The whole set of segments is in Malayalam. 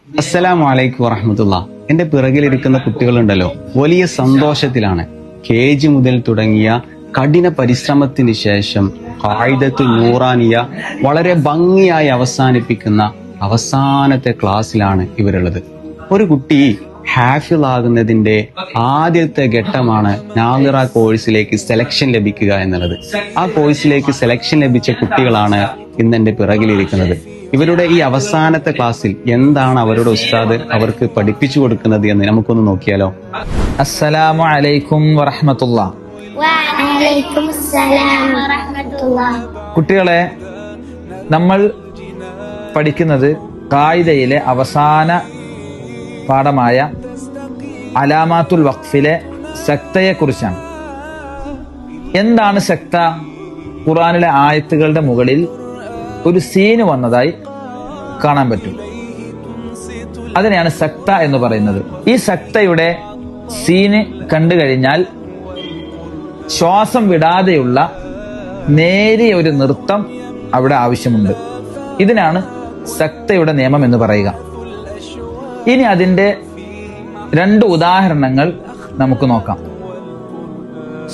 അസ്സലാമു അലൈക്കും വറഹ്മത്തുള്ളാ. എന്റെ പിറകിലിരിക്കുന്ന കുട്ടികളുണ്ടല്ലോ, വലിയ സന്തോഷത്തിലാണ്. KG മുതൽ തുടങ്ങിയ കഠിന പരിശ്രമത്തിന് ശേഷം ഖായിദത്തുൽ നൂറാനിയ വളരെ ഭംഗിയായി അവസാനിപ്പിക്കുന്ന അവസാനത്തെ ക്ലാസ്സിലാണ് ഇവരുള്ളത്. ഒരു കുട്ടി ഹാഫിളാകുന്നതിന്റെ ആദ്യത്തെ ഘട്ടമാണ് നാദിറ കോഴ്സിലേക്ക് സെലക്ഷൻ ലഭിക്കുക എന്നുള്ളത്. ആ കോഴ്സിലേക്ക് സെലക്ഷൻ ലഭിച്ച കുട്ടികളാണ് ഇന്ന് എന്റെ പിറകിലിരിക്കുന്നത്. ഇവരുടെ ഈ അവസാനത്തെ ക്ലാസ്സിൽ എന്താണ് അവരുടെ ഉസ്താദ് അവർക്ക് പഠിപ്പിച്ചു കൊടുക്കുന്നത് എന്ന് നമുക്കൊന്ന് നോക്കിയാലോ. അസ്സലാമു അലൈക്കും വറഹ്മത്തുള്ളാ. വഅലൈക്കും അസ്സലാം വറഹ്മത്തുള്ളാഹ്. കുട്ടികളെ, നമ്മൾ പഠിക്കുന്നത് ഖായിദയിലെ അവസാന പാഠമായ അലാമാത്തുൽ വഖഫിലെ സക്തയെ കുറിച്ചാണ്. എന്താണ് സക്ത? ഖുർആനിലെ ആയത്തുകളുടെ മുകളിൽ ഒരു സീന് വന്നതായി കാണാൻ പറ്റും. അതിനെയാണ് സക്ത എന്ന് പറയുന്നത്. ഈ സക്തയുടെ സീന് കണ്ടു കഴിഞ്ഞാൽ ശ്വാസം വിടാതെയുള്ള നേരിയ ഒരു നൃത്തം അവിടെ ആവശ്യമുണ്ട്. ഇതിനാണ് സക്തയുടെ നിയമം എന്ന് പറയുക. ഇനി അതിന്റെ 2 ഉദാഹരണങ്ങൾ നമുക്ക് നോക്കാം.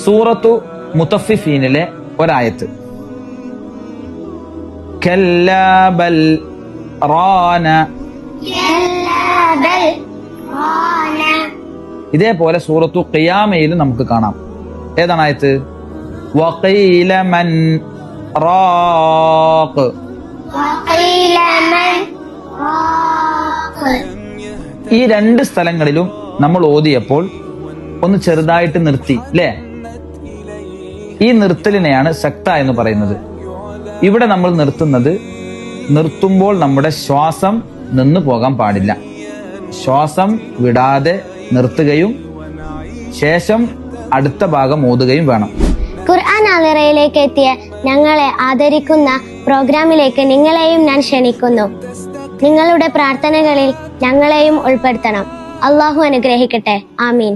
സൂറത്തു മുത്തഫിഫീനിലെ ഒരായത്ത്, കല്ലാ ബൽ റാന. ഇതേപോലെ സൂറത്തു ഖിയാമയിലും നമുക്ക് കാണാം. ഏതാണ് ആയത്ത്? വഖീല മൻ റാഖ്. ഈ 2 സ്ഥലങ്ങളിലും നമ്മൾ ഓതിയപ്പോൾ ഒന്ന് ചെറുതായിട്ട് നിർത്തി, അല്ലേ? ഈ നിർത്തലിനെയാണ് സക്ത എന്ന് പറയുന്നത്. ഇവിടെ നമ്മൾ നിർത്തുമ്പോൾ നമ്മുടെ ശ്വാസം നിന്നു പോകാൻ പാടില്ല. ശ്വാസം വിടാതെ നിർത്തുകയും ശേഷം അടുത്ത ഭാഗം ഓതുകയും വേണം. ഖുർആൻ നാദിറയിലേക്ക് എത്തിയ ഞങ്ങളെ ആദരിക്കുന്ന പ്രോഗ്രാമിലേക്ക് നിങ്ങളെയും ഞാൻ ക്ഷണിക്കുന്നു. നിങ്ങളുടെ പ്രാർത്ഥനകളിൽ ഞങ്ങളെയും ഉൾപ്പെടുത്തണം. അള്ളാഹു അനുഗ്രഹിക്കട്ടെ. ആമീൻ.